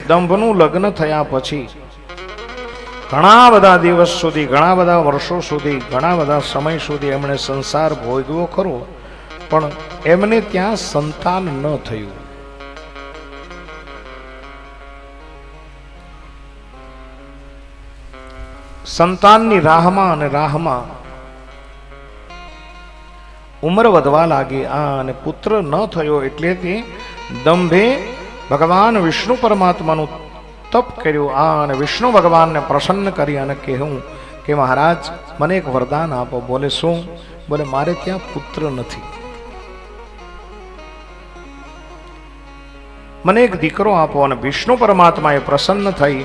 દંભનું લગ્ન થયા પછી ઘણા બધા દિવસ સુધી, ઘણા બધા વર્ષો સુધી, ઘણા બધા સમય સુધી એમણે સંસાર ભોગવ્યો ખરો, પણ એમને ત્યાં સંતાન ન થયું. સંતાનની રાહમાં અને રાહમાં ઉંમર વધવા લાગી. અને પુત્ર ન થયો એટલે તે દંભે ભગવાન વિષ્ણુ પરમાત્માનું તપ કર્યું. અને વિષ્ણુ ભગવાનને પ્રસન્ન કરી અને કહ્યું કે મહારાજ મને એક વરદાન આપો. બોલે શું? બોલે મારે ત્યાં પુત્ર નથી, મને એક દીકરો આપો. અને વિષ્ણુ પરમાત્માએ પ્રસન્ન થઈ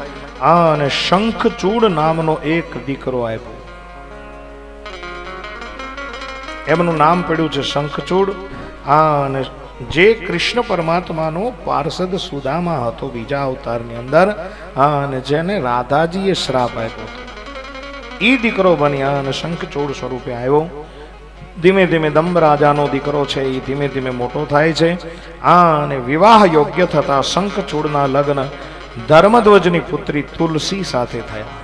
અને શંખચૂડ નામનો એક દીકરો આપ્યો. એમનું નામ પડ્યું છે શંખચૂડ. અને જે કૃષ્ણ પરમાત્માનો પાર્ષદ સુદામા હતો બીજા અવતારની અંદર, અને જેને રાધાજીએ શ્રાપ આપ્યો હતો, એ દીકરો બન્યા અને શંખચૂડ સ્વરૂપે આવ્યો. ધીમે ધીમે દંભ રાજાનો દીકરો છે એ ધીમે ધીમે મોટો થાય છે. અને વિવાહ યોગ્ય થતા શંખચૂડના લગ્ન ધર્મધ્વજની પુત્રી તુલસી સાથે થયા.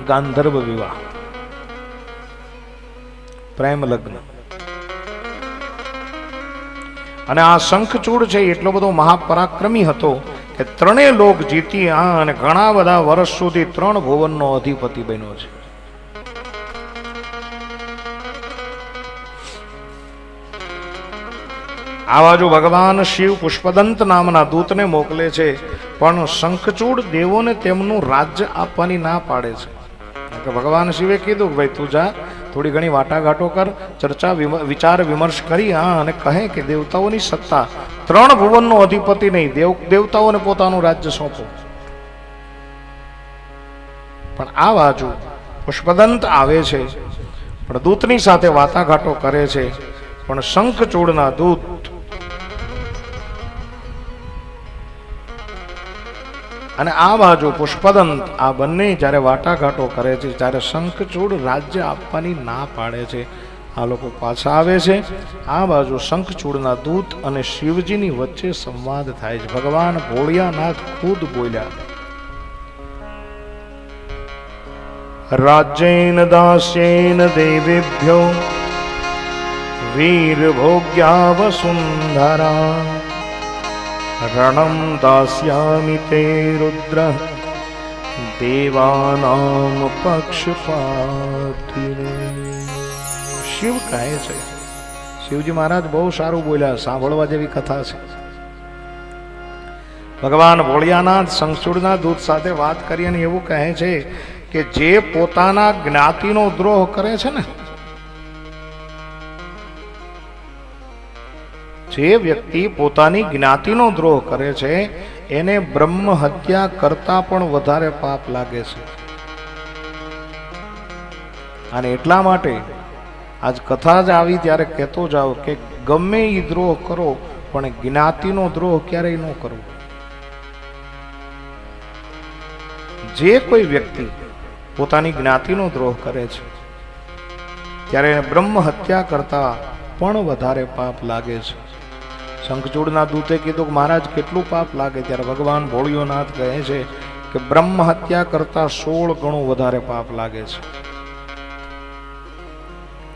ગાંધર્વ વિવાહ, પ્રેમ લગ્ન. અને આ શંખચૂડ છે એટલો બધો મહાપરાક્રમી હતો કે ત્રણેય લોક જીતી અને ઘણા બધા વર્ષ સુધી 3 ભુવનનો અધિપતિ બન્યો છે. આ બાજુ ભગવાન શિવ પુષ્પદંત નામના દૂતને મોકલે છે, પણ શંખચૂડ દેવોને તેમનું રાજ્ય આપવાની ના પાડે છે. ભગવાન શિવે કીધું ભાઈ તું જા, થોડી ઘણી વાટાઘાટો કર, ચર્ચા વિચાર વિમર્શ કરી અને કહે કે દેવતાઓની સત્તા, 3 ભુવનનો અધિપતિ નહીં, દેવતાઓને પોતાનું રાજ્ય સોંપો. પણ આ બાજુ પુષ્પદંત આવે છે, પણ દૂતની સાથે વાટાઘાટો કરે છે, પણ શંખચૂડના દૂત અને આ બાજુ પુષ્પદંત, આ બંને જ્યારે વાટાઘાટો કરે છે, જ્યારે શંખચૂડ રાજ્ય આપવાની ના પાડે છે, આ લોકો પાછા આવે છે. આ બાજુ શંખચૂડના દૂત અને શિવજીની વચ્ચે સંવાદ થાય છે. ભગવાન ભોળિયાનાથ ખુદ બોલ્યા, રાજ્યેન દાસ્યેન દેવેભ્યો વીર ભોગ્યા વસુંધરા રણમ દાસ્યામિ તે રુદ્ર દેવાનામ પક્ષપાતિને. શિવ કહે છે, શિવજી મહારાજ બહુ સારું બોલ્યા, સાંભળવા જેવી કથા છે. ભગવાન ભોળિયાનાથ શંખચૂડના દૂત સાથે વાત કરી અને એવું કહે છે કે જે પોતાના જ્ઞાતિનો દ્રોહ કરે છે ને, જે વ્યક્તિ પોતાની જ્ઞાતિનો દ્રોહ કરે છે એને બ્રહ્મ હત્યા કરતા પણ વધારે પાપ લાગે છે. અને એટલા માટે આજ કથા જ આવી ત્યારે કહેતો જાઓ કે ગમે એ દ્રોહ કરો પણ જ્ઞાતિનો દ્રોહ ક્યારેય ન કરવો. જે કોઈ વ્યક્તિ પોતાની જ્ઞાતિનો દ્રોહ કરે છે ત્યારે બ્રહ્મ હત્યા કરતા પણ વધારે પાપ લાગે છે. શંખચૂડના દૂતે કીધું કે મહારાજ કેટલું પાપ લાગે? ત્યારે ભગવાન ભોળિયોનાથ કહે છે કે બ્રહ્મ હત્યા કરતા 16 ગણું વધારે પાપ લાગે છે.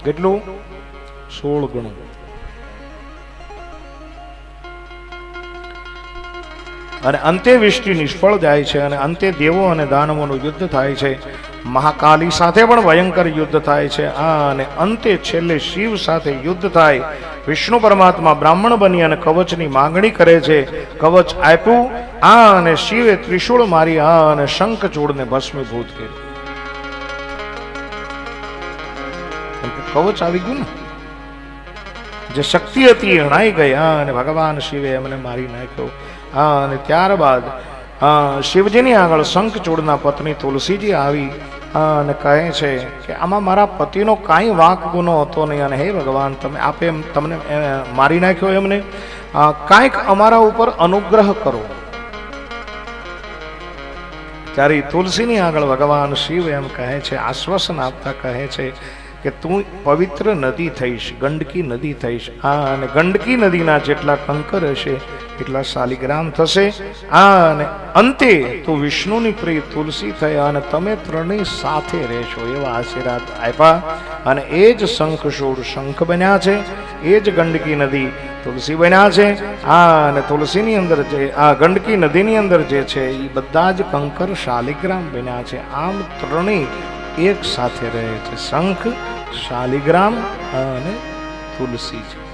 કેટલું? 16 ગણું. અને અંત્યવિષ્ટિ નિષ્ફળ જાય છે અને અંતે દેવો અને દાનવોનું યુદ્ધ થાય છે. મહાકાલી સાથે પણ ભયંકર યુદ્ધ થાય છે. અને અંતે છેલ્લે શિવ સાથે યુદ્ધ થાય. વિષ્ણુ પરમાત્મા બ્રાહ્મણ બની અને કવચની માંગણી કરે છે. કવચ આપ્યું અને શિવે ત્રિશૂળ મારી અને શંખચૂડને ભસ્મીભૂત કર્યું. કવચ આવી ગયું ને, જે શક્તિ હતી હણાઈ ગઈ અને ભગવાન શિવે એમને મારી નાખ્યો. અને ત્યારબાદ શિવજીની આગળ શંખચૂડના પત્ની તુલસીજી આવી અને કહે છે કે આમાં મારા પતિનો કાંઈ વાંક ગુનો હતો નહીં, અને હે ભગવાન તમે આપે તમને મારી નાખ્યો એમને, કાંઈક અમારા ઉપર અનુગ્રહ કરો. ત્યારે તુલસીની આગળ ભગવાન શિવ એમ કહે છે, આશ્વાસન આપતા કહે છે કે તું પવિત્ર નદી થઈશ, ગંડકી નદી થઈશ. અને ગંડકી નદીના જેટલા કંકર હશે એટલા શાલિગ્રામ થશે. અને અંતે તો વિષ્ણુની પ્રિય તુલસી થયા અને તમે ત્રણેય સાથે રહેશો એવા આશીર્વાદ આપ્યા. અને એ જ શંખચૂડ શંખ બન્યા છે, એ જ ગંડકી નદી તુલસી બન્યા છે. અને તુલસીની અંદર જે આ ગંડકી નદીની અંદર જે છે એ બધા જ કંકર શાલિગ્રામ બન્યા છે. આમ ત્રણેય એક સાથે રહે છે, શંખ, શાલિગ્રામ અને તુલસી છે.